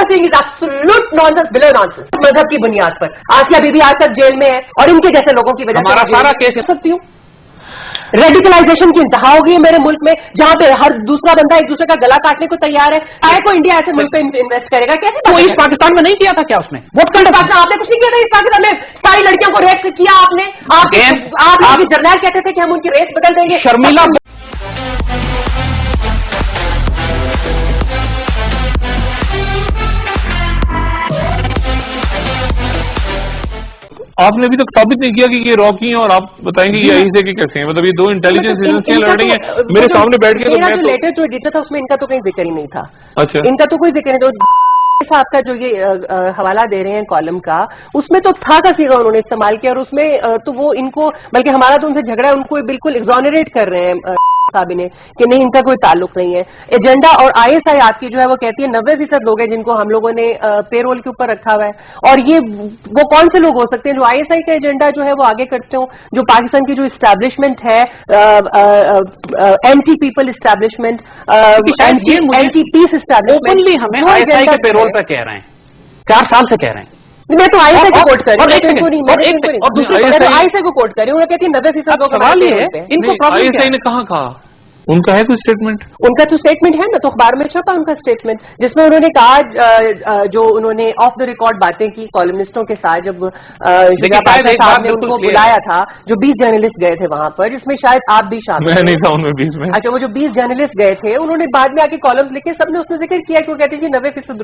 saying is absolute nonsense, below nonsense. मजहब की बुनियाद पर आसिया बीबी आज तक जेल में है और इनके जैसे लोगों की वजह से हमारा सारा केस सकती हूँ। रेडिकलाइजेशन की इंतहा हो गई है मेरे मुल्क में, जहां पे हर दूसरा बंदा एक दूसरे का गला काटने को तैयार है। आए को इंडिया ऐसे मुल्क पे इन्वेस्ट करेगा? कैसे? वो इस पाकिस्तान में नहीं किया था क्या उसने? वोट करने पाकिस्तान आपने कुछ नहीं किया था इस पाकिस्तान में? सारी लड़कियों को रेप किया आपने। आप जर्नैल कहते थे कि हम उनकी रेस बदल देंगे। शर्मिला आपने अभी तक साबित नहीं किया कि ये रॉकी हैं और आप बताएंगे ये आईएसआई के कैसे हैं? मतलब ये दो इंटेलिजेंस एजेंसियां लड़ रही हैं मेरे सामने बैठ के। मेरा जो लेटर जो एडिटर था उसमें इनका तो कहीं जिक्र ही नहीं था। अच्छा, इनका तो कोई जिक्र नहीं। तो साहब का जो ये हवाला दे रहे हैं कॉलम का, उसमें तो था का सीगा उन्होंने इस्तेमाल किया, और उसमें तो वो इनको, बल्कि हमारा तो उनसे झगड़ा है, उनको बिल्कुल एग्जॉनरेट कर रहे हैं साहब ने कि नहीं इनका कोई ताल्लुक नहीं है। एजेंडा और आईएसआई आपकी जो है वो कहती है 90% लोग हैं जिनको हम लोगों ने पेरोल के ऊपर रखा हुआ है, और ये वो कौन से लोग हो सकते हैं जो आईएसआई का एजेंडा जो है वो आगे करते हो? जो पाकिस्तान की जो इस्टेब्लिशमेंट है, anti people establishment, anti peace establishment, हमें आईएसआई के पेरोल पर कह रहे हैं, 4 साल से कह रहे हैं। मैं तो आईएसआई को कोट कर रही हूँ, आईएसआई को कोट कर रही हूँ। कहती है 90% लोग सवाल ये है इनको आईएसआई ने कहाँ कहा? उनका है कोई स्टेटमेंट? उनका तो स्टेटमेंट है ना, तो अखबार में छपा उनका स्टेटमेंट, जिसमें उन्होंने कहा जो उन्होंने ऑफ द रिकॉर्ड बातें की कॉलमनिस्टों के साथ जब साहब ने उनको बुलाया था, जो 20 जर्नलिस्ट गए थे वहां पर, जिसमें शायद आप भी शामिल। मैं नहीं था उनमें 20 में। अच्छा, वो जो 20 जर्नलिस्ट गए थे उन्होंने बाद में आके कॉलम्स लिखे, सबने उसमें जिक्र किया कि वो कहते जी 90%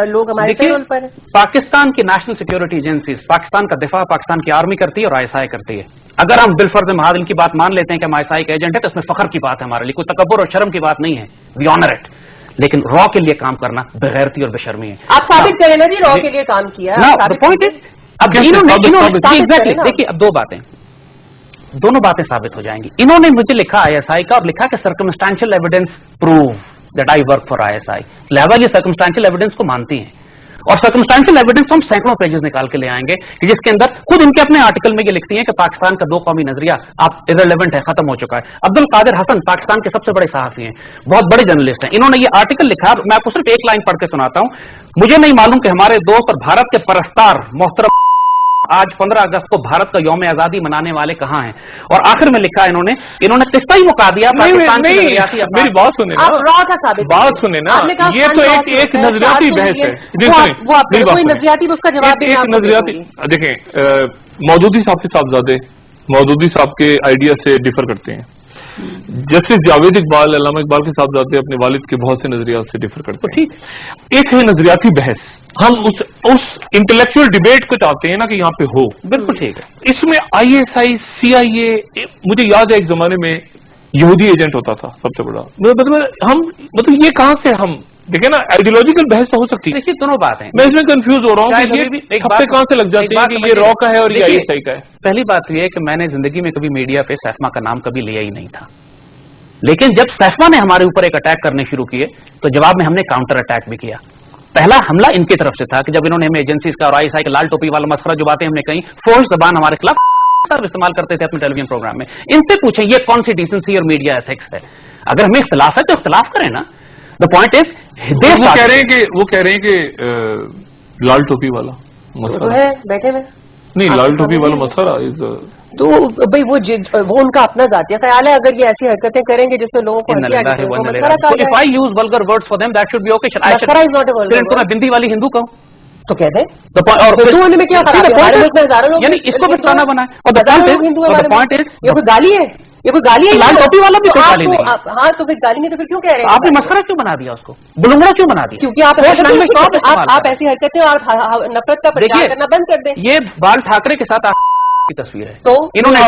लोग हमारे पेरोल पर है। पाकिस्तान की नेशनल सिक्योरिटी एजेंसीज, पाकिस्तान का दिफा पाकिस्तान की आर्मी करती है और आईएसआई करती है। अगर हम बिलफर्ज महाद इनकी बात मान लेते हैं कि हम आईएसआई का एजेंट है तो इसमें फखर की बात है हमारे लिए, कोई तकब्बुर और शर्म की बात नहीं है, वी ऑनर इट। लेकिन रॉ के लिए काम करना बेगैरती और बेशर्मी है। आप साबित करें ना जी रॉ के लिए काम किया। पॉइंट इज अब देखिए, अब दोनों बातें साबित हो जाएंगी। इन्होंने मुझे लिखा आईएसआई का और लिखा कि circumstantial evidence prove that I work for ISI. लिहाजा ये सर्कमस्टेंशियल एविडेंस को मानती हैं, और सर्कमस्टेंशियल एविडेंस हम सैकड़ों पेजेस निकाल के ले आएंगे कि जिसके अंदर खुद इनके अपने आर्टिकल में ये लिखती हैं कि पाकिस्तान का 2 कौमी नजरिया आप इररिलेवेंट है, खत्म हो चुका है। अब्दुल कादिर हसन पाकिस्तान के सबसे बड़े सहाफी हैं, बहुत बड़े जर्नलिस्ट हैं, इन्होंने ये आर्टिकल लिखा। मैं आपको सिर्फ एक लाइन पढ़ के सुनाता हूं। मुझे नहीं मालूम कि हमारे दोस्त और भारत के परस्तार मोहतरम आज 15 अगस्त को भारत का यौम आजादी मनाने वाले कहां हैं, और आखिर में लिखा इन्होंने किस्सा ही मुका दिया पाकिस्तान की नजरियाती। मेरी बात सुने ना, बात सुने ना, ये तो एक नजरियाती बहस है। कोई नजरियाती उसका जवाब एक नजरियाती। देखें, मौदूदी साहब के साहबजादे मौदूदी साहब के आइडिया से डिफर करते हैं। जस्टिस जावेद इकबाल, अल्लामा इकबाल के साहबजादे अपने वालिद के बहुत से नजरियात से डिफर करते हैं। ठीक, एक है नजरियाती बहस, हम उस इंटेलेक्चुअल डिबेट को चाहते हैं ना कि यहाँ पे हो। बिल्कुल ठीक है। इसमें आईएसआई, सीआईए, मुझे याद है एक जमाने में यहूदी एजेंट होता था सबसे बड़ा। मतलब ये कहां से हम देखे ना, आइडियोलॉजिकल बहस तो हो सकती है। देखिए दोनों बात है, मैं इसमें कंफ्यूज हो रहा हूँ कि ये खप्पे कहां से लग जाते हैं कि ये रॉ का है और ये आईएसआई का है। पहली बात यह है कि मैंने जिंदगी में कभी मीडिया पे सैफमा का नाम कभी लिया ही नहीं था, लेकिन जब सैफमा ने हमारे ऊपर एक अटैक करने शुरू किए तो जवाब में हमने काउंटर अटैक भी किया। पहला हमला इनकी तरफ से था कि जब इन्होंने हमें एजेंसीज का और आईएसआई का लाल टोपी वाला मसला जो बातें हमने कही, फोर्स जबान हमारे खिलाफ इस्तेमाल करते थे अपने टेलीविजन प्रोग्राम में। इनसे पूछें ये कौन सी डिसेंसी और मीडिया एथिक्स है? अगर हमें इख्तिलाफ है तो इख्तिलाफ करें ना। द पॉइंट इज वो कह रहे हैं कि लाल टोपी वाला मसला है, बैठे हुए नहीं, लाल टोपी वाला मसला तो भाई वो उनका अपना जातिया ख्याल है। अगर ये ऐसी हरकतें करेंगे जिससे लोगों को बिंदी वाली हिंदू कहूं तो कहते हैं, और हिंदू होने में क्या यानी इसको भी बताना बना है। और हिंदू ये कोई गाली है? ये कोई गाली है? लाल टोपी वाला भी गाली नहीं। हाँ, तो फिर गाली नहीं तो फिर क्यों कह रहे हैं? आपने मस्करा क्यों बना दिया उसको, बुलंगड़ा क्यों बना दिया? क्योंकि आप ऐसी हरकतें और नफरत का प्रचार करना बंद कर दें। ये बाल ठाकरे के साथ की तस्वीर है, तो इन्होंने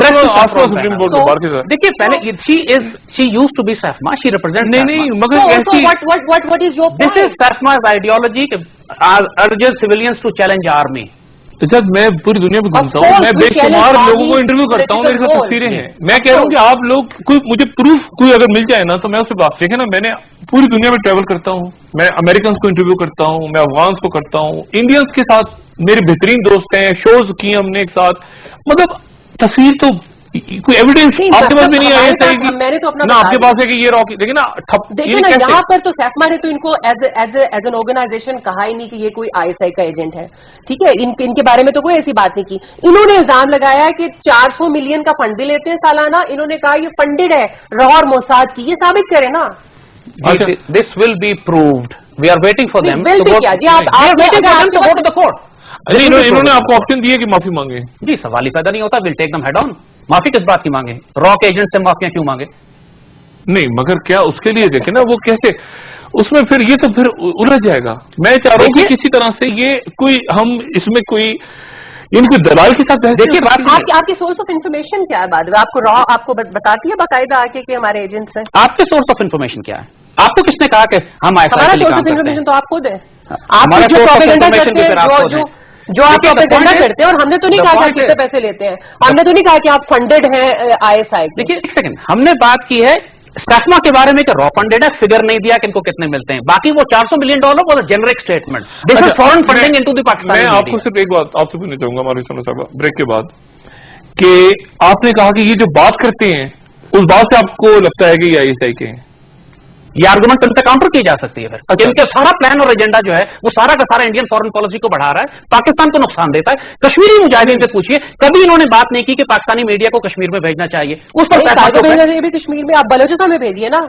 देखिए पहले she used to be SAFMA, she represent नहीं मगर what is your this is SAFMA's ideology urges civilians to challenge army. तो जब मैं पूरी दुनिया में घूमता हूँ, मैं बेशुमार लोगों को इंटरव्यू करता हूँ, मेरे साथ तस्वीरें हैं। मैं कह रहा हूँ कि आप लोग कोई मुझे प्रूफ कोई अगर मिल जाए ना तो मैं उससे बात देखे ना। मैंने पूरी दुनिया में ट्रैवल करता हूँ, मैं अमेरिकन को इंटरव्यू करता हूँ, मैं अफगान को करता हूँ, इंडियंस के साथ मेरे बेहतरीन दोस्त हैं, शोज किए हमने एक साथ। मतलब तस्वीर तो कोई एविडेंस आपके पास भी नहीं आया कि मैंने तो अपना ना आपके पास है कि ये रॉकेट देखिए ना ठप देखिए ना यहाँ पर तो सैफमा ने तो इनको एज एन ऑर्गेनाइजेशन कहा ही नहीं कि ये कोई आईएसआई का एजेंट है, ठीक है, इनके बारे में तो कोई ऐसी बात नहीं की। इन्होंने इल्जाम लगाया कि 400 मिलियन का फंड भी लेते हैं सालाना, इन्होंने कहा ये फंडेड है रॉ और मोसाद की, ये साबित करें ना। This will be proved, we are waiting for them जी आप इन्होंने आपको ऑप्शन दिए कि माफी मांगे? जी सवाल ही पैदा नहीं होता, will take them head on. माफी किस बात की मांगे? रॉ के एजेंट से माफियां क्यों मांगे? नहीं मगर क्या उसके लिए देखे ना वो कैसे उसमें फिर ये तो फिर उलझ जाएगा। मैं चाह रहा हूँ कि किसी तरह से ये कोई हम इसमें कोई इनकी दलाल के साथ देखिए आपकी सोर्स ऑफ इन्फॉर्मेशन क्या है? बाद में आपको रॉ आपको बताती है बाकायदा आके कि हमारे एजेंट्स हैं। आपके सोर्स ऑफ इन्फॉर्मेशन क्या है? आपको किसने कहा कि हम हमारा सोर्स ऑफ इन्फॉर्मेशन तो आप खुद है, आप जो प्रोपेगेंडा करते हैं, जो आप प्रोपेगेंडा करते हैं। और हमने तो नहीं कहा कि आप कितने पैसे लेते हैं, हमने तो नहीं कहा कि आप फंडेड हैं आईएसआई। देखिए एक सेकंड, हमने बात की है सैफमा के बारे में कि रॉ फंडेड है, फिगर नहीं दिया कि इनको कितने मिलते हैं। बाकी वो $400 मिलियन वो generic statement, this is foreign funding into the Pakistan. मैं आपको सिर्फ एक बात आपसे पूछना चाहूंगा मारूफ साहब ब्रेक के बाद, कि आपने कहा कि ये जो बात करते हैं उस बात से आपको लगता है कि ये आईएसआई के हैं, ये आर्गुमेंट उन पे काउंटर की जा सकती है फिर। इनके सारा प्लान और एजेंडा जो है वो सारा का सारा इंडियन फॉरेन पॉलिसी को बढ़ा रहा है, पाकिस्तान को नुकसान देता है। कश्मीरी मुजाहिदीन से पूछिए, कभी इन्होंने बात नहीं की कि पाकिस्तानी मीडिया को कश्मीर में भेजना चाहिए। उस पर भेजना चाहिए भी कश्मीर में, आप बलोचिस्तान में भेजिए ना।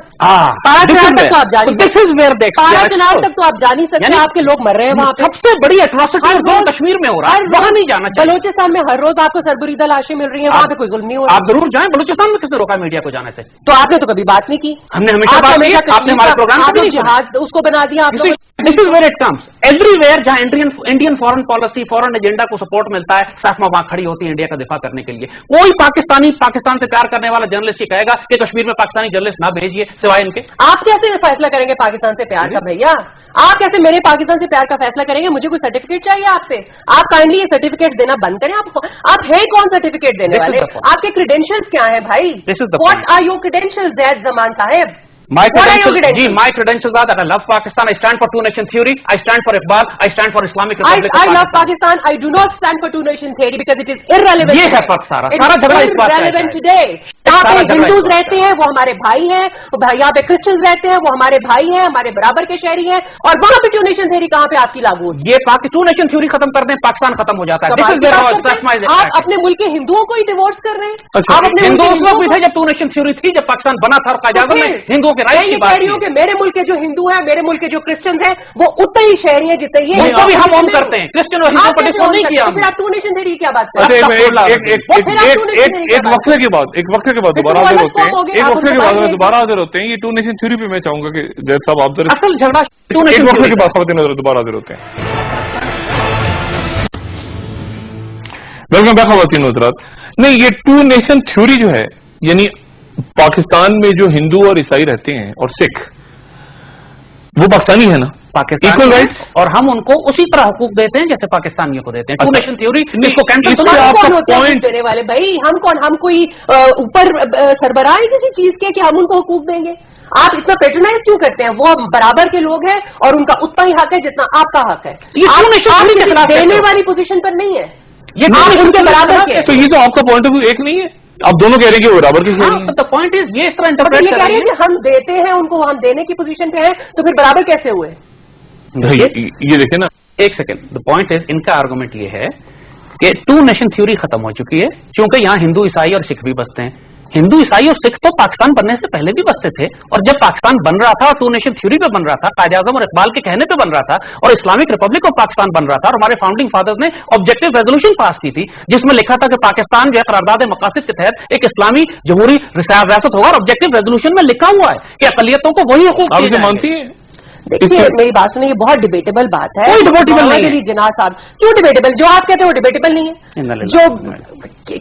दिस इज वेयर दे चनार तक तो आप जा नहीं सकते, आपके लोग मर रहे हैं वहां पे। सबसे बड़ी एट्रोसिटी कश्मीर में हो रहा है, वहां नहीं जाना चाहिए। बलोचिस्तान में हर रोज आपको सरबरीदा लाशें मिल रही है, वहां पे कोई जुल्म नहीं हो रहा। आप जरूर जाएं बलोचिस्तान में, किसने रोका मीडिया को जाने से? तो आपने तो कभी बात नहीं की। हमने हमेशा बात की, आपने हमारे प्रोग्राम जहाज उसको बना दिया आप लोग। This is where it comes everywhere, जहां Indian foreign policy foreign agenda को सपोर्ट मिलता है, सैफमा वहां खड़ी होती है इंडिया का दिफा करने के लिए। कोई पाकिस्तान से प्यार करने वाला जर्नलिस्ट ये कहेगा कि कश्मीर में पाकिस्तानी जर्नलिस्ट ना भेजिए सिवाय इनके। आप कैसे फैसला करेंगे पाकिस्तान से प्यार का भैया? आप कैसे मेरे पाकिस्तान से प्यार का फैसला करेंगे? मुझे कोई सर्टिफिकेट चाहिए आपसे? आप काइंडली ये सर्टिफिकेट देना बंद करें। आप हैं कौन सर्टिफिकेट देने वाले? आपके क्रेडेंशियल्स क्या है भाई? What are your credentials that Zaman साहेब? My credentials are that I love Pakistan. I stand for two-nation theory. I stand for Iqbal. I stand for Islamic Republic of Pakistan. I love Pakistan. I do not stand for two-nation theory because it is irrelevant. ये है फर्क सारा झगड़ा इस बात का है। Irrelevant today. यहाँ पे हिंदूज रहते हैं, वो हमारे भाई हैं। यहाँ पे क्रिश्चियंस रहते हैं, वो हमारे भाई हैं, हमारे बराबर के शहरी हैं। और वहाँ पे two-nation theory कहाँ पे आपकी लागू होती है? ये two-nation theory खत्म कर दें, पाकिस्तान खत्म हो जाता है। आप अपने मुल्क के हिंदुओं को ही डिवोर्स कर रहे हैं। आप अपने हिंदुओं भी थे जब two-nation theory थी, जब पाकिस्तान बना था और कायदे में हिंदुओं के राइट की बात। कि मेरे मुल्क के जो हिंदू हैं, मेरे मुल्क के जो क्रिश्चियन हैं, वो उतने ही शहरी हैं जितने ये। उनको भी हम ऑन करते हैं, क्रिश्चियन और हिंदू को डिस्को नहीं किया। फिर आप two-nation theory क्या बात कर रहे हैं? एक वक्फे के बाद दोबारा हाजिर होते हैं। एक वक्फे के बाद दोबारा हाजिर होते हैं। ये two-nation theory पे मैं चाहूंगा कि जैद साहब आप जरा असल झगड़ा एक वक्फे के बाद नजर दोबारा हाजिर होते हैं। वेलकम बैक खवातीन हज़रात। नहीं, ये two-nation theory जो है, यानी पाकिस्तान में जो हिंदू और ईसाई रहते हैं और सिख, वो पाकिस्तानी है ना, इक्वल राइट्स, और हम उनको उसी तरह हुकूक देते हैं जैसे पाकिस्तानियों को देते हैं। two-nation theory इसको पॉइंट देने वाले भाई हम कौन? हम कोई ऊपर सरबराह है किसी चीज के कि हम उनको हुकूक देंगे? आप इतना पेट्रोनाइज क्यों करते हैं? वो बराबर के लोग हैं और उनका उतना ही हक है जितना आपका हक है। आप देने वाली पोजीशन पर नहीं है, ये उनके बराबर के। तो ये तो आपका पॉइंट ऑफ व्यू एक नहीं है, आप दोनों कह रहे हैं कि वो बराबर की शहरी हैं। पॉइंट इज ये इस तरह इंटरप्रेट कर रहे हैं कि हम देते हैं उनको, हम देने की पोजीशन पे हैं, तो फिर बराबर कैसे हुए? ये देखे ना, एक सेकंड। द पॉइंट इज, इनका आर्गुमेंट ये है कि two-nation theory खत्म हो चुकी है, क्योंकि यहाँ हिंदू ईसाई और सिख भी बसते हैं। हिंदू ईसाई और सिख तो पाकिस्तान बनने से पहले भी बसते थे, और जब पाकिस्तान बन रहा था और two-nation theory पे बन रहा था, कायदे आज़म और इकबाल के कहने पे बन रहा था, और इस्लामिक रिपब्लिक ऑफ पाकिस्तान बन रहा था, और हमारे फाउंडिंग फादर्स ने ऑब्जेक्टिव रेजोल्यूशन पास की थी जिसमें लिखा था कि पाकिस्तान जो है करारदाद मकासद के तहत एक इस्लामी जमहूरी रियासत होगा, और ऑब्जेक्टिव रेजोल्यूशन में लिखा हुआ है कि अकलियतों को वही हुकूक मानती है। देखिए मेरी बात सुनिए, ये बहुत डिबेटेबल बात है। कोई डिबेटेबल नहीं है जनाब साहब। क्यों डिबेटेबल? जो आप कहते हैं वो डिबेटेबल नहीं है। जो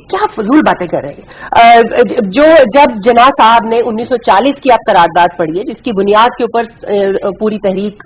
क्या फजूल बातें कर रहे हैं। जो जब जना साहब ने 1940 की आप करारदाद पढ़ी है जिसकी बुनियाद के ऊपर पूरी तहरीक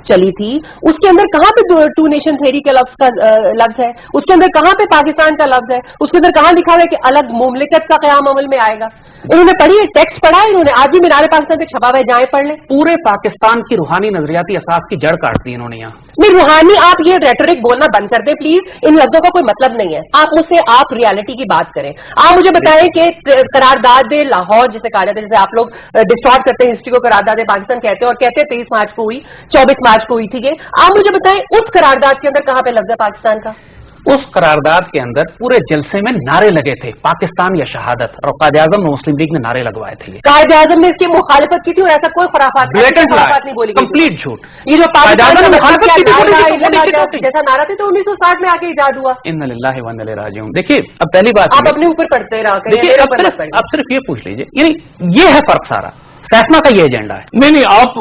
चली थी, उसके अंदर कहाँ पे two-nation theory के लफ्ज है? उसके अंदर कहाँ पे पाकिस्तान का लफ्ज है? उसके अंदर कहाँ लिखा हुआ है कि अलग मुमलिकत का क़याम अमल में आएगा? इन्होंने पढ़ी है, टेक्स्ट पढ़ा है इन्होंने? आज भी मीनार पाकिस्तान पे छपा हुआ है, जाए पढ़ लें। पूरे पाकिस्तान की रूहानी रूहानी नजरियाती असास की जड़ काट दी इन्होंने यहाँ। नहीं, रूहानी, आप ये रेटोरिक बोलना बंद कर दे प्लीज, इन लफ्जों का कोई मतलब नहीं है। आप मुझसे आप रियलिटी की बात करें। आप मुझे बताएं कि करारदाद लाहौर जिसे कहा जाता है, जैसे आप लोग डिस्टॉर्ट करते हैं हिस्ट्री को, करारदाद पाकिस्तान कहते हैं और कहते हैं 23 मार्च को हुई, 24 मार्च को हुई थी। ये आप मुझे बताएं उस करारदाद के अंदर कहां पे लफ्ज है पाकिस्तान का? उस करारदाद के अंदर पूरे जलसे में नारे लगे थे, पाकिस्तान या शहादत, और कायद-ए-आज़म और मुस्लिम लीग ने नारे लगवाए थे। कायद-ए-आज़म ने इसकी मुखालिफत की थी और ऐसा कोई खुराफात नहीं बोली, कंप्लीट झूठ। ये जो पाकिस्तान जैसा नारा थे तो 1960 में आके इजाद हुआ। इन्ना लिल्लाहि व इन्ना इलैहि राजिऊन। देखिए अब पहली बात आप अपने ऊपर पढ़ते रहा, अब सिर्फ ये पूछ लीजिए, यानी ये है फर्क सारा, फैसला का ये एजेंडा है। नहीं, आप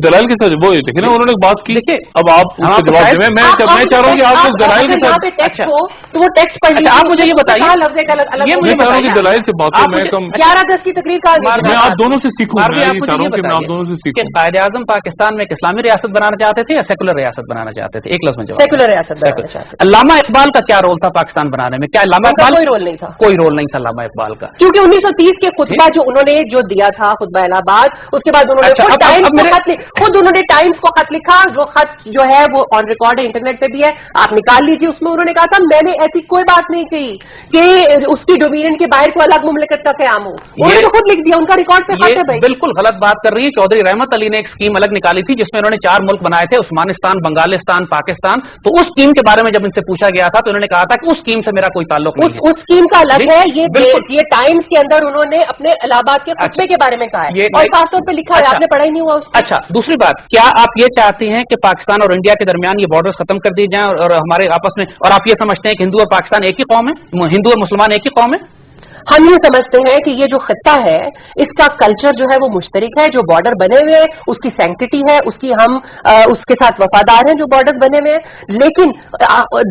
दलाल के साथ वो देखिए ना, उन्होंने बात की, देखिए अब आप उसका जवाब दें। मैं चाह रहा हूँ कि आप उस दलाल के साथ टेक्स्ट हो तो वो टेक्स्ट पढ़ लीजिए। आप मुझे ये बताइए, ये मुझे बताइए दलाल से बात है। मैं कम 11-10 की तकरीर का मैं आप दोनों से सीखूं, मैं आप दोनों से सीखूं। कायद-ए-आज़म पाकिस्तान में एक इस्लामी रियासत बनाना चाहते थे या सेकुलर रियासत बनाना चाहते थे? एक लफ्ज में जवाब। सेकुलर रियासत बनाना चाहते थे। अल्लामा इकबाल का क्या रोल था पाकिस्तान बनाने में? क्या अल्लामा इकबाल कोई रोल नहीं था? कोई रोल नहीं था अल्लामा इकबाल का, क्योंकि 1930 के खुतबा जो उन्होंने जो दिया था, खुतबा इलाहाबाद, उसके बाद उन्होंने खुद उन्होंने टाइम्स को खत लिखा, जो खत जो है वो ऑन रिकॉर्ड है, इंटरनेट पे भी है, आप निकाल लीजिए। उसमें उन्होंने कहा था मैंने ऐसी कोई बात नहीं कही कि उसकी डोमिनियन के बाहर को अलग मुमलिकत का क़याम हो। उन्होंने तो खुद लिख दिया, उनका रिकॉर्ड पे खत है भाई। बिल्कुल गलत बात कर रही है। चौधरी रहमत अली ने एक स्कीम अलग निकाली थी जिसमें उन्होंने 4 मुल्क बनाए थे, उस्मानिस्तान, बंगालिस्तान, पाकिस्तान। तो उस स्कीम के बारे में जब इनसे पूछा गया था तो उन्होंने कहा था कि उस स्कीम से मेरा कोई ताल्लुक नहीं है। उस स्कीम का अलग है। ये टाइम्स के अंदर उन्होंने अपने इलाहाबाद के खुतबे के बारे में कहा है और साफ तौर पर लिखा है, आपने पढ़ा ही नहीं हुआ उसको। अच्छा, दूसरी बात, क्या आप ये चाहती हैं कि पाकिस्तान और इंडिया के दरमियान ये बॉर्डर्स खत्म कर दिए जाएं और हमारे आपस में, और आप ये समझते हैं कि हिंदू और पाकिस्तान एक ही कौम है, हिंदू और मुसलमान एक ही कौम है? हम ये समझते हैं कि ये जो खत्ता है इसका कल्चर जो है वो मुश्तरक है, जो बॉर्डर बने हुए हैं उसकी सैंक्टिटी है, उसकी हम उसके साथ वफादार हैं जो बॉर्डर बने हुए हैं, लेकिन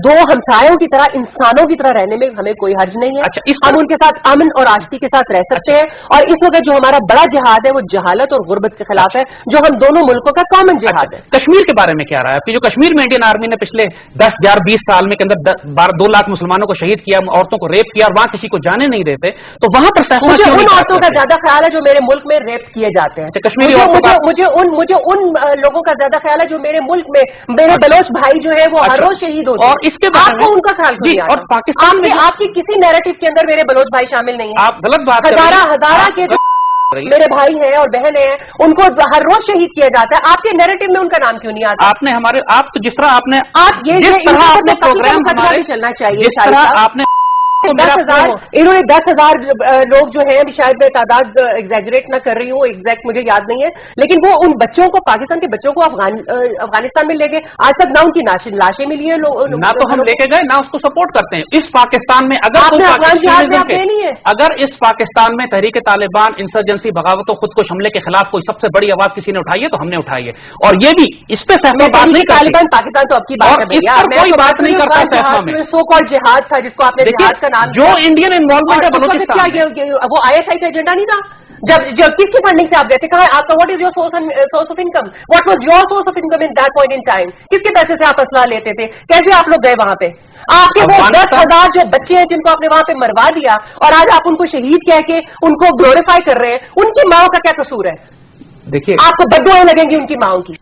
दो हमसायों की तरह, इंसानों की तरह रहने में हमें कोई हर्ज नहीं है। अच्छा, हम उनके साथ अमन और आश्ती के साथ रह सकते हैं। और इस वक्त जो हमारा बड़ा जिहाद है वो जहालत और गुर्बत के खिलाफ है, जो हम दोनों मुल्कों का कॉमन जिहाद है। कश्मीर के बारे में क्या रहा है आपकी? जो कश्मीर में इंडियन आर्मी ने पिछले 10-20 साल में के अंदर 2 लाख मुसलमानों को शहीद किया, औरतों को रेप किया और वहां किसी को जाने नहीं देते, तो वहां पर मुझे उन औरतों का ज्यादा ख्याल है जो मेरे मुल्क में रेप किए जाते हैं। कश्मीरी मुझे उन लोगों का ज्यादा ख्याल है जो मेरे मुल्क में मेरे बलोच भाई जो है वो हर रोज शहीद होते हैं। और इसके आपको उनका ख्याल नहीं आता? और पाकिस्तान में आपकी किसी नैरेटिव के अंदर मेरे बलोच भाई शामिल नहीं है। आप गलत बात, हजारा के जो मेरे भाई हैं और बहन हैं उनको हर रोज शहीद किया जाता है, आपके नैरेटिव में उनका नाम क्यों नहीं आता? आपने हमारे आप तो जिस तरह आपने जिस तरह आपने प्रोग्राम चलना चाहिए, जिस तरह आपने तो 10,000 इन्होंने 10,000 लोग जो हैं, अभी शायद मैं तादाद एग्जैजरेट ना कर रही हूँ, एग्जैक्ट मुझे याद नहीं है, लेकिन वो उन बच्चों को, पाकिस्तान के बच्चों को अफगानिस्तान में ले गए। आज तक ना उनकी लाशें मिली है, ना तो हम लेके गए ना उसको सपोर्ट करते हैं। इस पाकिस्तान में अगर अगर इस पाकिस्तान में तहरीक तालिबान, इंसर्जेंसी, बगावत, खुद को हमले के खिलाफ कोई सबसे बड़ी आवाज किसी ने उठाई है तो हमने उठाई है, और ये भी इस पे सहमत बात नहीं। तालिबान पाकिस्तान तो आपकी बात है, कोई बात नहीं करता। सो कॉल्ड जिहाद था जिसको आपने जिहाद का नाम, जो इंडियन इन्वॉल्वमेंट है बलूचिस्तान, वो ISI का एजेंडा नहीं था? जब किसकी फंडिंग से आप गए थे? कहा आपका what is your source of income? What was your source of income in that point in time? किसके पैसे से आप असला लेते थे? कैसे आप लोग गए वहां पे? आपके वो 10,000 जो बच्चे हैं जिनको आपने वहां पे मरवा दिया और आज आप उनको शहीद कह के उनको ग्लोरीफाई कर रहे हैं, उनकी माओ का क्या कसूर है? देखिए, आपको बद्दुआएं लगेंगी उनकी माओ की।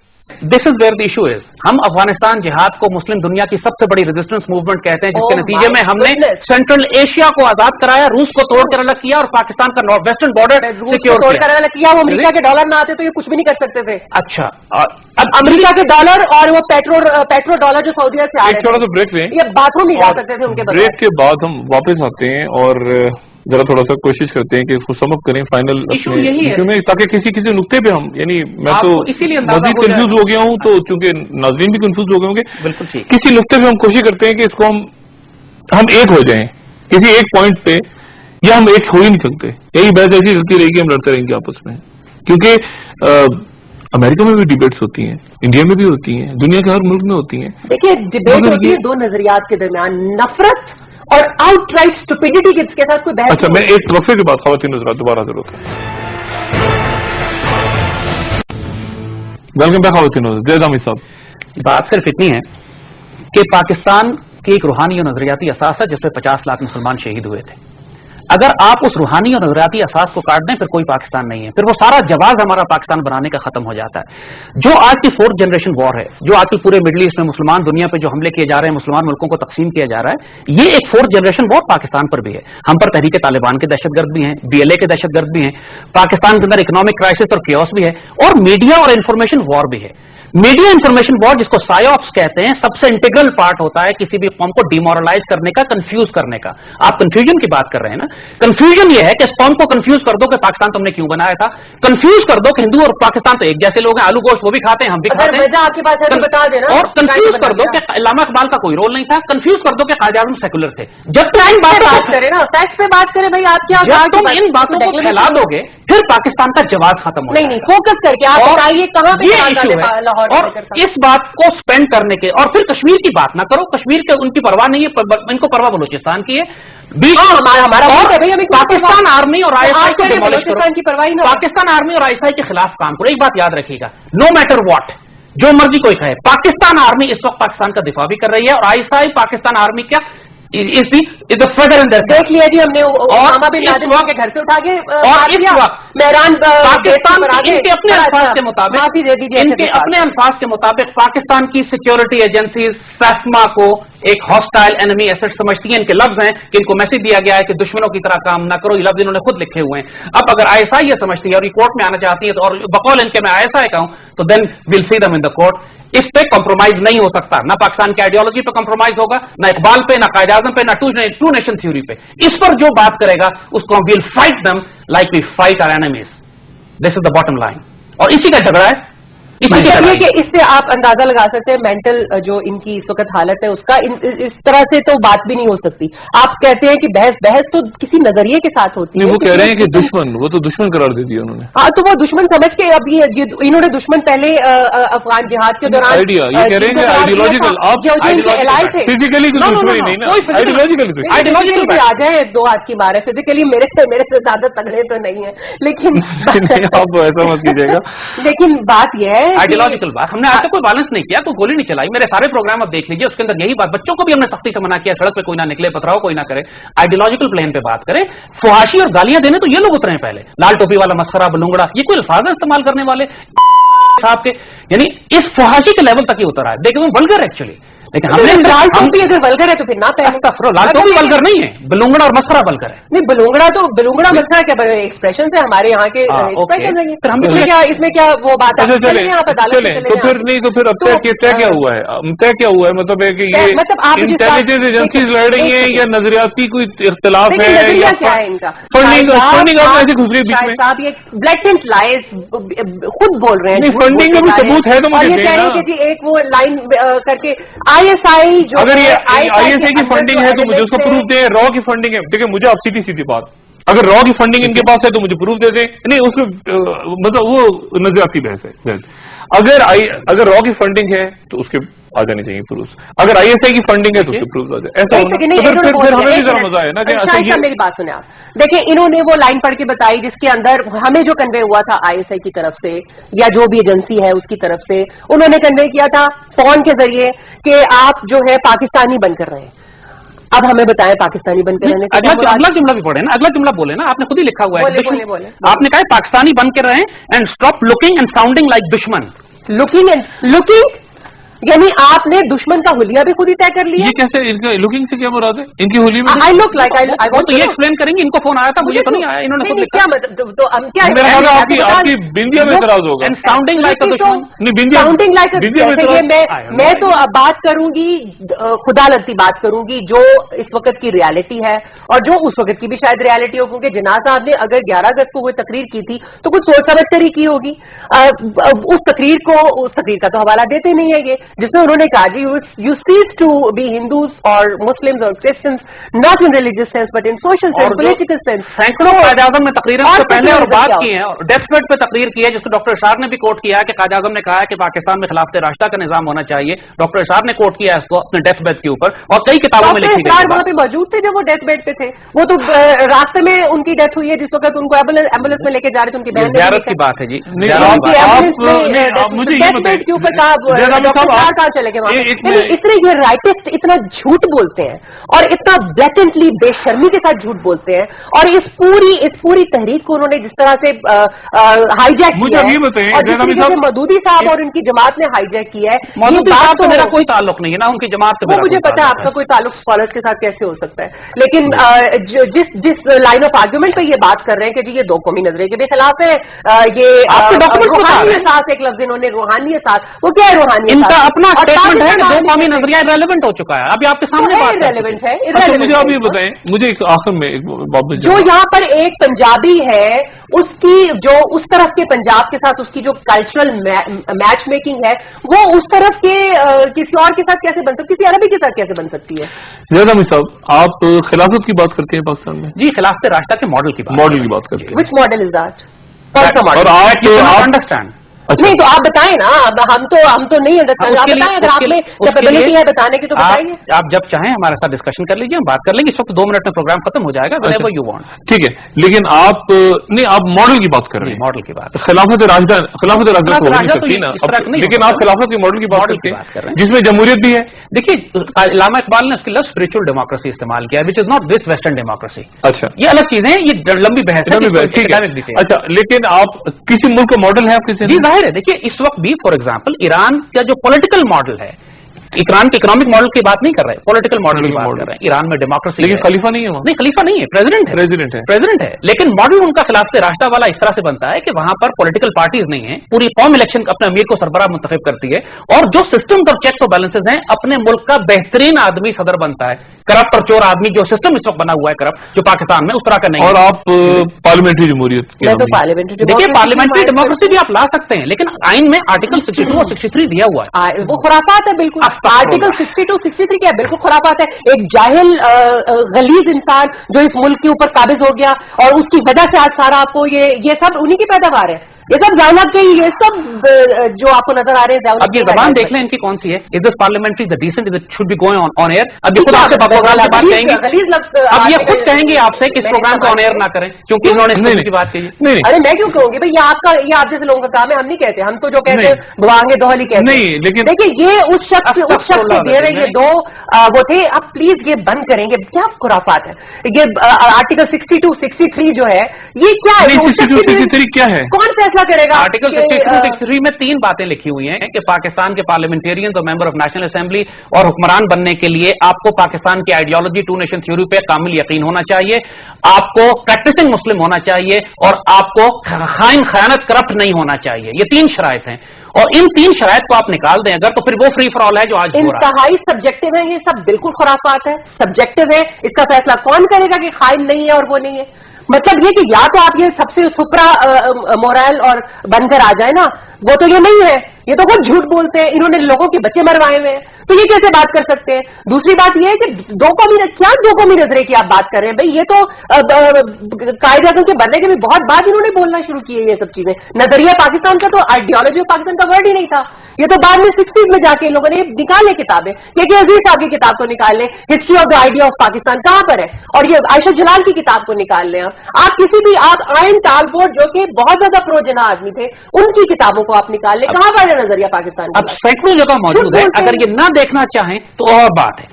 This is where the issue is. हम अफगानिस्तान जिहाद को मुस्लिम दुनिया की सबसे बड़ी रेजिस्टेंस मूवमेंट कहते हैं, जिसके नतीजे में हमने सेंट्रल एशिया को आजाद कराया, रूस को तोड़कर अलग किया और पाकिस्तान का वेस्टर्न बॉर्डर सिक्योर तोड़कर अलग किया। वो अमेरिका के डॉलर ना आते तो ये कुछ भी नहीं कर सकते थे। अच्छा, अब अमेरिका के डॉलर और वो पेट्रो डॉलर जो सऊदी अरब से आ रहे थे, थोड़ा सा ब्रेक लें, ये बाथरूम नहीं जा सकते थे उनके। ब्रेक के बाद हम वापस आते हैं और जरा थोड़ा सा कोशिश करते हैं कि इसको समझ करें फाइनल इशू में, ताकि किसी नुक्ते पे हम, यानी मैं तो मजीद कंफ्यूज हो गया हूं, तो चूंकि नाज़रीन भी कंफ्यूज हो गए होंगे, बिल्कुल ठीक, किसी नुक्ते पे हम कोशिश करते हैं कि इसको हम एक हो जाएं किसी एक पॉइंट पे, या हम एक हो ही नहीं सकते। यही बहस ऐसी चलती रहेगी, हम लड़ते रहेंगे आपस में, क्योंकि अमेरिका में भी डिबेट्स होती हैं, इंडिया में भी होती हैं, दुनिया के हर मुल्क में होती हैं। देखिए, डिबेट होती है दो नजरियात के दरमियान, नफरत और आउटराइट स्टुपिडिटी के साथ कोई बहस। अच्छा, मैं एक वक्फे के बाद ख़वातीन हज़रात दोबारा हाज़िर होता हूं। वेलकम बैक ख़वातीन हज़रात। जैद आमिर साहब, बात सिर्फ इतनी है कि पाकिस्तान की एक रूहानी और नजरियाती असास है जिसपे 50 लाख मुसलमान शहीद हुए थे, अगर आप उस रूहानी और नजरियाती असास को काट दें फिर कोई पाकिस्तान नहीं है, फिर वो सारा जवाब हमारा पाकिस्तान बनाने का खत्म हो जाता है। जो आज की 4th जनरेशन वॉर है, जो आज की पूरे मिडिल ईस्ट में मुसलमान दुनिया पे जो हमले किए जा रहे हैं, मुसलमान मुल्कों को तकसीम किया जा रहा है, ये एक 4th जनरेशन वॉर पाकिस्तान पर भी है। हम पर तहरीक तालिबान के दहशतगर्द भी हैं, BLA के दहशतगर्द भी हैं, पाकिस्तान के अंदर इकोनॉमिक क्राइसिस और केओस भी है, और मीडिया और इंफॉर्मेशन वॉर भी है। मीडिया इंफॉर्मेशन वॉर, जिसको सायोप्स कहते हैं, सबसे इंटीग्रल पार्ट होता है किसी भी कौम को डिमोरलाइज करने का, कंफ्यूज करने का। आप कंफ्यूजन की बात कर रहे हैं ना, कंफ्यूजन ये है कि इस कौम को कंफ्यूज कर दो कि पाकिस्तान तुमने क्यों बनाया था, कंफ्यूज कर दो कि हिंदू और पाकिस्तान तो एक जैसे लोग हैं, आलू गोश्त वो भी खाते हैं, हम भी खाते हैं, आपके पास है तो बता देना, और कंफ्यूज कर दो कि अल्लामा इकबाल का कोई रोल नहीं था, कंफ्यूज कर दो कि कायद आज़म सेकुलर थे। जब टाइम बात करें ना, फैक्ट्स पे बात करें भाई, आप क्या तुम इन बातों को फैला दोगे फिर पाकिस्तान का जवाब खत्म हो जाएगा। नहीं, फोकस करके आप बताइए कहां पे इशू है, और इस बात को स्पेंड करने के, और फिर कश्मीर की बात ना करो, कश्मीर के उनकी परवाह नहीं है, इनको परवाह बलूचिस्तान की है। हमारा पाकिस्तान आर्मी और ISI को डिमोलिश करो, की परवाह नहीं, पाकिस्तान आर्मी और ISI के खिलाफ काम करो। एक बात याद रखिएगा, नो मैटर व्हाट, जो मर्जी कोई कहे, पाकिस्तान आर्मी इस वक्त पाकिस्तान का दिफा भी कर रही है, और ISI पाकिस्तान आर्मी क्या इज द फेडर इन देख लिया जी हमने, ओसामा बिन लादेन के घर से उठा के, और इस वक्त मेहरान पाकिस्तान इनके अपने अल्फाज के मुताबिक, इनके अपने अल्फाज के मुताबिक पाकिस्तान की सिक्योरिटी एजेंसी सैफमा को एक हॉस्टाइल एनिमी एसेट समझती है। इनके लफ्ज हैं कि इनको मैसेज दिया गया है कि दुश्मनों की तरह काम ना करो, ये लफ्ज इन्होंने खुद लिखे हुए हैं। अब अगर ISI ये समझती है और ये कोर्ट में आना चाहती है, तो और बकौल इनके मैं ISI का हूं, तो then will see them in the court. इस पे कॉम्प्रोमाइज नहीं हो सकता, ना पाकिस्तान की आइडियोलॉजी पे कॉम्प्रोमाइज होगा, ना इकबाल पे, ना कायद आज़म पे, ना टू नेशन थ्योरी पे। इस पर जो बात करेगा उसको will fight them like we fight our enemies. This is the bottom line, और इसी का झगड़ा है। कि इससे आप अंदाजा लगा सकते हैं मेंटल जो इनकी इस वक्त हालत है उसका, इस तरह से तो बात भी नहीं हो सकती। आप कहते हैं कि बहस तो किसी नजरिए के साथ होती है। वो कह रहे हैं कि दुश्मन, वो तो दुश्मन करार दे दिया उन्होंने। हाँ, तो वो दुश्मन समझ के अब ये इन्होंने दुश्मन पहले अफगान जिहाद के दौरान आइडिया ये कह रहे हैं कि आइडियोलॉजिकल, आप एलाय थे, फिजिकली दुश्मनी नहीं ना, आइडियोलॉजिकल भी आ जाए, दो हाथ की मार है, फिजिकली मेरे से ज्यादा तगड़े तो नहीं है, लेकिन आप ऐसा मत कीजिएगा। लेकिन बात यह है आइडियोलॉजिकल बात, हमने आज तक कोई बैलेंस नहीं किया, कोई गोली नहीं चलाई। मेरे सारे प्रोग्राम आप देख लीजिए, उसके अंदर यही बात, बच्चों को भी हमने सख्ती से मना किया, सड़क पे कोई ना निकले, पथराव कोई ना करे, आइडियोलॉजिकल प्लेन पे बात करें। फुहाशी और गालियां देने तो ये लोग उतरे हैं पहले, लाल टोपी वाला, मस्खरा, बलूंगड़ा, ये कोई अल्फाज इस्तेमाल करने वाले साहब के, यानी इस फुहाशी के लेवल तक ही उतर रहा है। देखिए वो वल्गर एक्चुअली, लेकिन हमने लाल टोपी अगर वल्गर है तो फिर ना पहले। लाल टोपी वल्गर नहीं है, बलूंगड़ा और मस्खरा वल्गर है। नहीं, बलूंगड़ा मस्खरा क्या एक्सप्रेशन है, हमारे यहाँ के एक्सप्रेशन है। फिर हम इसमें क्या वो बात है, तो फिर नहीं, तो फिर अब तय क्या हुआ है, तय क्या हुआ है, मतलब है कि ये इंटेलिजेंस एजेंसीज लड़ रही हैं या नजरियाती कोई इख्तलाफ है, नजरिया क्या है इनका? फंडिंग ऐसे घुस रही बीच में। साहब ये ब्लैटेंट लाइज खुद बोल रहे हैं, फंडिंग का भी सबूत है तो मुझे कह रहे हैं कि जी एक वो लाइन करके ISI जो, अगर ये ISI की फंडिंग है तो मुझे उसको प्रूफ दें, रॉ की फंडिंग है। देखिए मुझे आप सीधी बात, अगर रॉ की फंडिंग इनके पास है तो मुझे प्रूफ दे दें, नहीं उसमें मतलब वो नजरियाती बहस है। अगर रॉ की फंडिंग है तो उसके आ जानी चाहिए प्रूफ, अगर ISI की फंडिंग है तो उसके प्रूफ आ जाए, ऐसा होना तो फिर हमें भी जरा मजा है ना कि मेरी बात सुने आप। देखिए इन्होंने वो लाइन पढ़ के बताई जिसके अंदर हमें जो कन्वे हुआ था ISI की तरफ से या जो भी एजेंसी है उसकी तरफ से, उन्होंने कन्वे किया था फोन के जरिए कि आप जो है पाकिस्तानी बन कर रहे हैं। अब हमें बताएं पाकिस्तानी बन कर रहने, अगला जुमला भी पढ़े ना, अगला जुमला बोले ना, आपने खुद ही लिखा हुआ है, बोले। आपने कहा पाकिस्तानी बन कर रहे and stop looking and sounding like दुश्मन। लुकिंग यानी आपने दुश्मन का हुलिया भी खुद ही तय कर लिया। ये कैसे, इनका लुकिंग से क्या मुराद है? इनकी होली में I look like I want तो ये एक्सप्लेन करेंगे। इनको फोन आया था, मुझे तो नहीं आया, इन्होंने खुद लिखा। क्या मतलब, तो हम क्या आपकी बिंदिया में इतराज होगा, एंड साउंडिंग लाइक अ दुश्मन। नहीं बिंदिया, साउंडिंग लाइक मैं तो अब बात करूंगी, खुदा लगती बात करूंगी जो इस वक्त की रियलिटी है और जो उस वक्त की भी शायद रियलिटी हो, क्योंकि जिन्ना साहब ने अगर 11 अगस्त को कोई तकरीर की थी तो कुछ सोच समझ कर ही की होगी। उस तकरीर का तो हवाला देते नहीं है ये, जिसमें उन्होंने कहा you cease to be Hindus or Muslims or Christians not in religious sense but in social sense, political sense। सैकड़ों कायद आज़म ने तकरीरें उससे पहले और बात की हैं, और डेथ बेड पे तकरीर की है जिसको डॉक्टर इरशाद ने भी कोट किया है कि कायद आज़म ने कहा है कि पाकिस्तान में खिलाफत राष्ट्र का निजाम होना चाहिए। डॉक्टर इरशाद ने कोट किया है इसको अपने डेथ बेड के ऊपर, और कई किताबों में लिखी गई है। वहां पे मौजूद थे जब वो डेथ बेड पे थे, वो तो रास्ते में उनकी डेथ हुई है जिस वक्त उनको एम्बुलेंस में लेके जा रहे थे, उनकी बहन ज़ियारत की बात है जी। मुझे ये बताइए, कहाँ चले गए वहां पे? इतने ये राइटिस्ट इतना झूठ बोलते हैं और इतना ब्लैटेंटली बेशर्मी के साथ झूठ बोलते हैं, और इस पूरी तहरीक को उन्होंने जिस तरह से हाईजैक किया है, और जिस तरीके से मौदूदी साहब और उनकी जमात ने हाईजैक किया है, मौदूदी साहब तो मेरा कोई ताल्लुक नहीं है ना उनकी जमात से। वो मुझे पता है आपका कोई ताल्लुक स्कॉलर्स के साथ कैसे हो सकता है, लेकिन जिस लाइन ऑफ आर्ग्यूमेंट पे ये बात कर रहे हैं कि जी ये दो कौमी नजरिए के भी खिलाफ है, ये रूहानी एहसास, एक लफ्ज इन्होंने रूहानी एहसास, वो क्या है रूहानी एहसास? इनका अपना स्टेटमेंट है कि दो कौमी नजरिया इरेलेवेंट हो चुका है, अभी आपके सामने बात इरेलेवेंट है। मुझे आप ये बताएं, मुझे एक आखिर में जो यहाँ पर एक पंजाबी है, उसकी जो उस तरफ के पंजाब के साथ उसकी जो कल्चरल मैच मेकिंग है, वो उस तरफ के किसी और के साथ कैसे बन सकती है, किसी अरबी के साथ कैसे बन सकती है? ज़ैद अमीर साहब, आप खिलाफत की बात करते हैं पाकिस्तान में? जी, खिलाफत रास्ता के मॉडल की बात करते हैं। Which model is that? कौन सा मॉडल? और आप अंडरस्टैंड नहीं तो आप बताएं ना, हम तो नहीं अंडरस्टैंड। आप बताएं, अगर आप में कैपेबिलिटी है बताने की तो बताइए। आप जब चाहें हमारे साथ डिस्कशन कर लीजिए, हम बात कर लेंगे। इस वक्त 2 मिनट में प्रोग्राम खत्म हो जाएगा, व्हेनेवर यू वांट। ठीक है, लेकिन आप नहीं, आप मॉडल की बात कर रहे हैं। मॉडल की बात, खिलाफत राजदा तो हो नहीं सकती ना, लेकिन आप खिलाफत के मॉडल की बात कर रहे हैं जिसमें जमहूरियत भी है। देखिए, अल्लामा इकबाल ने उसकी लफ्ज स्पिरिचुअल डेमोक्रेसी इस्तेमाल किया, which is not this western democracy. अच्छा, ये अलग चीजें हैं, ये लंबी बहस है। ठीक है, अच्छा, लेकिन आप किसी मुल्क का मॉडल है आप किसी? जी जाहिर है, देखिए इस वक्त भी फॉर एग्जांपल ईरान का जो पॉलिटिकल मॉडल है, ईरान के इकोनॉमिक मॉडल की बात नहीं कर रहे, पॉलिटिकल मॉडल की बात कर रहे हैं। ईरान में डेमोक्रेसी, लेकिन खलीफा नहीं है वहां। नहीं, खलीफा नहीं है, प्रेसिडेंट है। लेकिन मॉडल उनका खिलाफत रास्ता वाला इस तरह से बनता है कि वहां पर पॉलिटिकल पार्टीज नहीं है, पूरी कौम इलेक्शन अपने अमीर को सरबराह मुंतखब करती है, और जो सिस्टम और चेक्स और बैलेंसेज हैं, अपने मुल्क का बेहतरीन आदमी सदर बनता है। करप्ट और चोर आदमी जो सिस्टम इस वक्त बना हुआ है करप्ट, जो पाकिस्तान में उस तरह का नहीं है। और आप पार्लियामेंट्री जमहूरियत, देखिए पार्लियामेंट्री डेमोक्रेसी भी आप ला सकते हैं, लेकिन आइन में आर्टिकल 62 और 63 दिया हुआ है। वो खुराफात है बिल्कुल। आर्टिकल 62, 63 क्या है? बिल्कुल खुराफात है। एक जाहिल गलीज इंसान जो इस मुल्क के ऊपर काबिज हो गया, और उसकी वजह से आज सारा आपको ये सब उन्हीं की पैदावार है। ये सब ज़ायनब के, ये सब जो आपको नजर आ रहे हैं। अब ये जबान देख लें इनकी कौन सी है। Is this parliamentary the decent, is it should be going on air. अब ये खुद आपसे बात कहेंगे, अब ये खुद कहेंगे आपसे कि इस प्रोग्राम को ऑन एयर ना करें, क्योंकि इन्होंने की बात कही। नहीं, अरे मैं क्यों कहूंगी भाई, ये आप जैसे लोगों का काम है, हम नहीं कहते। हम तो जो कहते हैं बुआंगे दोहली कहते हैं। नहीं, लेकिन देखिए ये उस शख्स को दे रहे, ये दो वो थे। अब प्लीज ये बंद करेंगे, क्या खुराफात है ये। आर्टिकल 62, 63 जो है, ये क्या है? 63 क्या है? कौन फैसला करेगा? आर्टिकल 63 में 3 बातें लिखी हुई हैं कि पाकिस्तान के पार्लियामेंटेरियंस और मेंबर ऑफ नेशनल असेंबली और हुक्मरान बनने के लिए आपको पाकिस्तान की आइडियोलॉजी, टू नेशन थ्योरी पे कामिल यकीन होना चाहिए, आपको प्रैक्टिसिंग मुस्लिम होना चाहिए, और आपको खयानत करप्ट नहीं होना चाहिए। ये 3 शराइत हैं, और इन 3 शराइत को आप निकाल दें अगर, तो फिर वो फ्री फॉर ऑल है जो आज हो रहा है। इंतहाई सब्जेक्टिव है, ये सब बिल्कुल खुराफात है, सब्जेक्टिव है। इसका फैसला कौन करेगा कि खाइन नहीं है और वो नहीं है? मतलब ये कि या तो आप ये सबसे सुपरा मोरल और बनकर आ जाए ना, वो तो ये नहीं है। ये तो खुद झूठ बोलते हैं, इन्होंने लोगों के बच्चे मरवाए हुए हैं, तो ये कैसे बात कर सकते हैं? दूसरी बात ये है कि दो कौमी नजरिए की आप बात कर रहे हैं भाई। ये तो कायदे आज़म के बनने के भी बहुत बाद इन्होंने बोलना शुरू किए ये सब चीजें। नजरिया पाकिस्तान का तो आइडियोलॉजी ऑफ पाकिस्तान का वर्ड ही नहीं था। ये तो बाद में 60s में जाके इन लोगों ने निकाले किताबें। ये अजीज साहब की किताब को निकाल लें, history of the idea of Pakistan कहां पर है, और ये आयशा जलाल की किताब को निकाल लें। आप किसी भी, आप आयन टालबोर्ड जो कि बहुत ज्यादा प्रो जना आदमी थे, उनकी किताबों को आप निकाल लें, कहां पर है नजरिया पाकिस्तान का? अब सैकड़ों जगह मौजूद है, अगर ये ना देखना चाहें तो और बात है।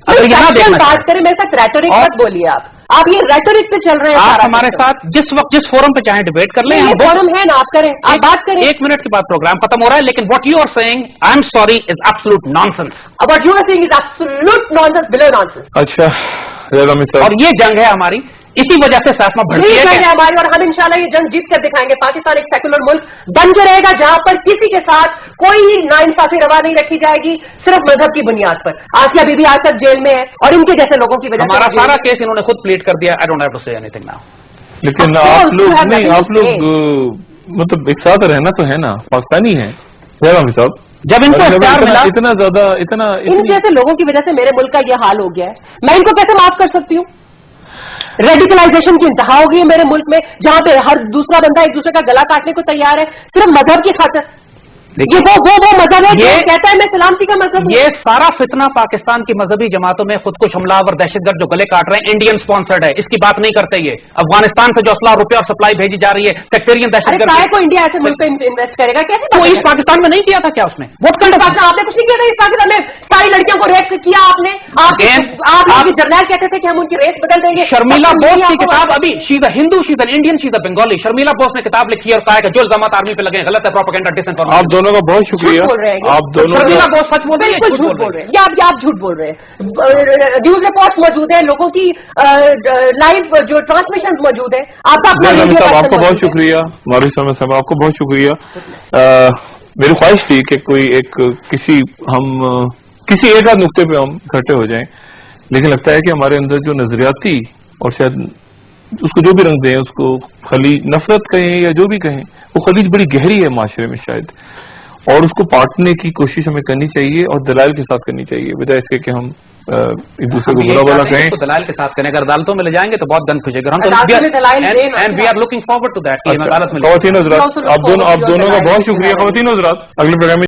अगर ये ना देखना बात करें, मेरे साथ रेटोरिक मत बोलिए। आप ये रेटोरिक पे चल रहे हैं। आप हमारे साथ जिस वक्त जिस फोरम पे चाहे डिबेट कर लें, फोरम है ना, आप करें, आप बात करें। 1 मिनट के बाद प्रोग्राम खत्म हो रहा है, लेकिन what you are saying, I am sorry, is absolute nonsense. What you are saying is absolute nonsense, below nonsense. अच्छा, और ये जंग है हमारी, इसी वजह से साथ में भड़की है हमारी, और हम इंशाल्लाह ये जंग जीत कर दिखाएंगे। पाकिस्तान एक सेकुलर मुल्क बन के रहेगा, जहां पर किसी के साथ कोई नाइंसाफी रवा नहीं रखी जाएगी, सिर्फ मजहब की बुनियाद पर। आसिया बीबी आज तक जेल में है, और इनके जैसे लोगों की वजह से हमारा सारा केस इन्होंने खुद प्लीड कर दिया। I don't have to say anything now. लेकिन आप लोग मतलब एक साथ रहना तो है ना, पाकिस्तानी है साहब। जब इनको इतना ज्यादा इन जैसे लोगों की वजह से मेरे मुल्क का यह हाल हो गया है, मैं इनको कैसे माफ कर सकती हूँ? रेडिकलाइजेशन की इंतहा हो गई है मेरे मुल्क में, जहां पे हर दूसरा बंदा एक दूसरे का गला काटने को तैयार है, सिर्फ मजहब की खातिर। ये वो मजहब है जो कहता है मैं सलामती का मजहब हूं। ये सारा फितना पाकिस्तान की मजहबी जमातों में खुद कुछ हमलावर दहशतगर्द जो गले काट रहे हैं इंडियन स्पॉन्सर्ड है, इसकी बात नहीं करते। ये अफगानिस्तान से जो असला रुपया और सप्लाई भेजी जा रही है सेक्टेरियन दहशतगर्द। अरे को इंडिया ऐसे मुल्क पे इन्वेस्ट करेगा कैसे? तो इस पाकिस्तान में नहीं किया था क्या उसने? वोट करने पाकिस्तान आपने कुछ नहीं किया था इस पाकिस्तान में, सारी लड़कियों को रेप किया आपने। आप जर्नैल कहते थे कि हम उनकी रेस बदल देंगे। शर्मिला बोस की किताब अभी she the Hindu she the Indian she the Bengali, Sharmila Bose ने किताब लिखी है और कहा है कि जो इल्जाम आर्मी पे लगे गलत है, प्रोपेगेंडा डिसइंफॉर्मेशन। आप दोनों का बहुत शुक्रिया। बोल रहे हैं आप दोनों शर्मिला बोस सच बोल रही है, बिल्कुल झूठ बोल रहे हैं, या आप झूठ बोल रहे हैं। न्यूज रिपोर्ट्स मौजूद है, लोगों की लाइव जो ट्रांसमिशन मौजूद है। आपका आपको बहुत शुक्रिया मारूफ साहब, आपको बहुत शुक्रिया। मेरी ख्वाहिश थी कि कोई एक किसी एक आध नुक्ते पे हम इकट्ठे हो जाएं, लेकिन लगता है कि हमारे अंदर जो नजरियाती और शायद उसको जो भी रंग दें, उसको खली नफरत कहें या जो भी कहें, वो खलीज बड़ी गहरी है माशरे में शायद, और उसको पाटने की कोशिश हमें करनी चाहिए और दलाइल के साथ करनी चाहिए, बजाय इसके कि हम एक दूसरे को बुरा भला कहें। तो दलाइल के साथ करें, अगर अदालतों में ले जाएंगे तो बहुत गंद खुशेगा। हम तो and we are looking forward to that कि हम अदालत में। ख़वातीन हज़रात, आप दोनों का बहुत शुक्रिया। ख़वातीन हज़रात, अगले प्रोग्राम में